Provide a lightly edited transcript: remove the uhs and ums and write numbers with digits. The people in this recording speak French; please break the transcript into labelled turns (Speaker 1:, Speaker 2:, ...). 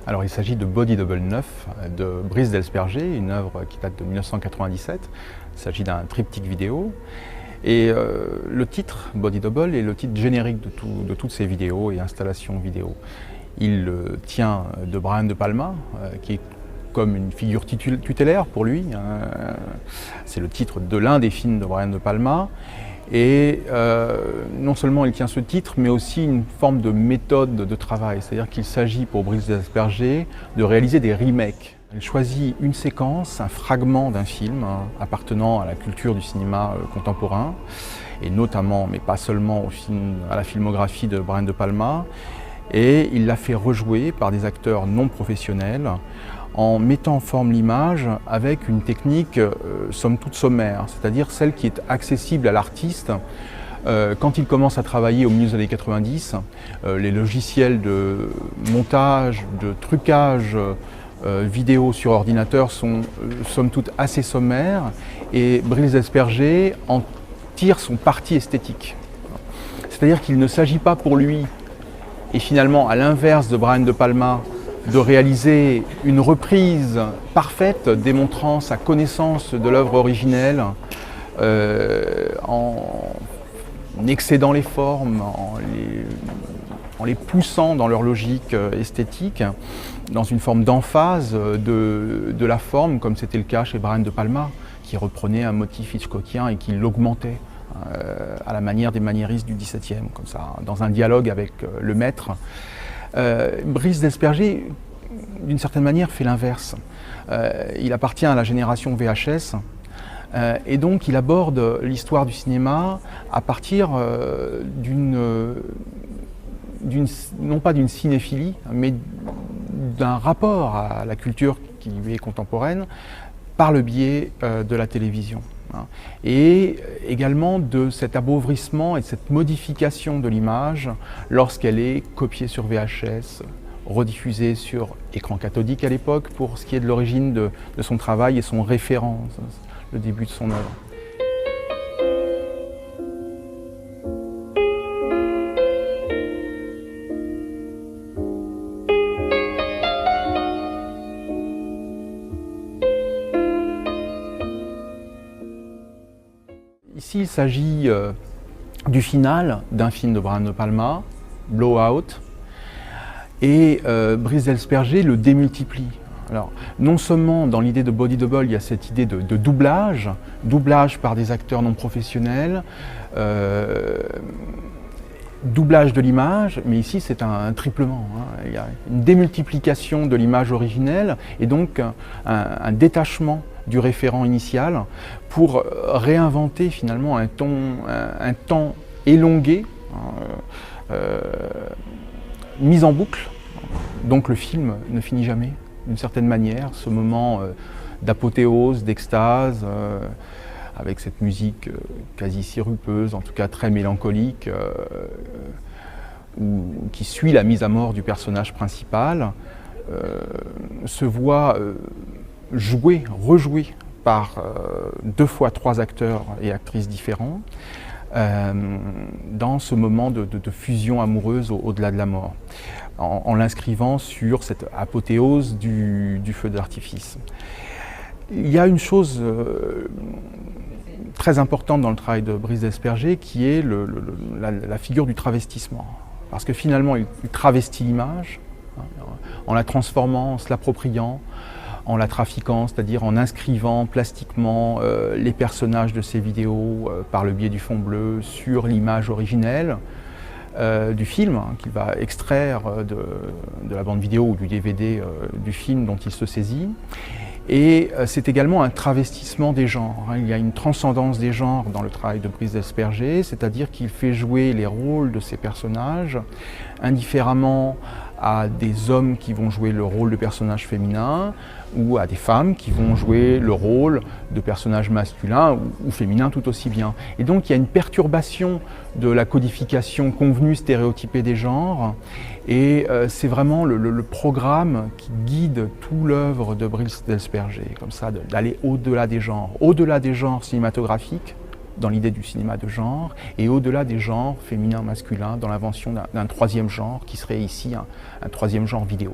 Speaker 1: Alors il s'agit de Body Double 9 de Brice Delsperger, une œuvre qui date de 1997. Il s'agit d'un triptyque vidéo. Et le titre, Body Double, est le titre générique de toutes ces vidéos et installations vidéo. Il tient de Brian De Palma, qui est comme une figure tutélaire pour lui. C'est le titre de l'un des films de Brian De Palma. Et non seulement il tient ce titre, mais aussi une forme de méthode de travail. C'est-à-dire qu'il s'agit pour Brice Delsperger de réaliser des remakes. Il choisit une séquence, un fragment d'un film appartenant à la culture du cinéma contemporain, et notamment, mais pas seulement, à la filmographie de Brian De Palma, et il l'a fait rejouer par des acteurs non professionnels, en mettant en forme l'image avec une technique somme toute sommaire, c'est-à-dire celle qui est accessible à l'artiste. Quand il commence à travailler au milieu des années 90, les logiciels de montage, de trucage vidéo sur ordinateur sont somme toute assez sommaires, et Brice Delsperger en tire son parti esthétique. C'est-à-dire qu'il ne s'agit pas pour lui, et finalement à l'inverse de Brian De Palma, de réaliser une reprise parfaite démontrant sa connaissance de l'œuvre originelle en excédant les formes, en les poussant dans leur logique esthétique, dans une forme d'emphase de la forme, comme c'était le cas chez Brian De Palma, qui reprenait un motif hitchcockien et qui l'augmentait à la manière des maniéristes du XVIIe, comme ça, dans un dialogue avec le maître. Brice Delsperger, d'une certaine manière, fait l'inverse. Il appartient à la génération VHS, et donc il aborde l'histoire du cinéma à partir non pas d'une cinéphilie, mais d'un rapport à la culture qui lui est contemporaine par le biais de la télévision. Et également de cet appauvrissement et de cette modification de l'image lorsqu'elle est copiée sur VHS, rediffusée sur écran cathodique à l'époque, pour ce qui est de l'origine de son travail et son référent, le début de son œuvre. Ici, il s'agit du final d'un film de Brian De Palma, Blowout, et Brice Delsperger le démultiplie. Alors, non seulement dans l'idée de Body Double, il y a cette idée de doublage par des acteurs non professionnels, doublage de l'image, mais ici c'est un triplement. Il y a une démultiplication de l'image originelle et donc un détachement du référent initial pour réinventer finalement un temps élongué, mis en boucle. Donc le film ne finit jamais, d'une certaine manière, ce moment d'apothéose, d'extase, avec cette musique quasi sirupeuse, en tout cas très mélancolique, qui suit la mise à mort du personnage principal, se voit rejoué par 2 fois 3 acteurs et actrices différents dans ce moment de fusion amoureuse au-delà de la mort, en l'inscrivant sur cette apothéose du feu d'artifice. Il y a une chose très importante dans le travail de Brice Delsperger qui est la figure du travestissement. Parce que finalement, il travestit l'image en la transformant, en se l'appropriant, en la trafiquant, c'est-à-dire en inscrivant plastiquement les personnages de ses vidéos par le biais du fond bleu sur l'image originelle du film, qu'il va extraire de la bande vidéo ou du DVD du film dont il se saisit. Et c'est également un travestissement des genres. Il y a une transcendance des genres dans le travail de Brice Delsperger, c'est-à-dire qu'il fait jouer les rôles de ces personnages indifféremment à des hommes qui vont jouer le rôle de personnages féminins ou à des femmes qui vont jouer le rôle de personnages masculins ou féminins tout aussi bien. Et donc il y a une perturbation de la codification convenue, stéréotypée des genres, et c'est vraiment le programme qui guide toute l'œuvre de Brice Delsperger, comme ça, d'aller au-delà des genres cinématographiques, dans l'idée du cinéma de genre, et au-delà des genres féminins, masculins, dans l'invention d'un troisième genre qui serait ici un troisième genre vidéo.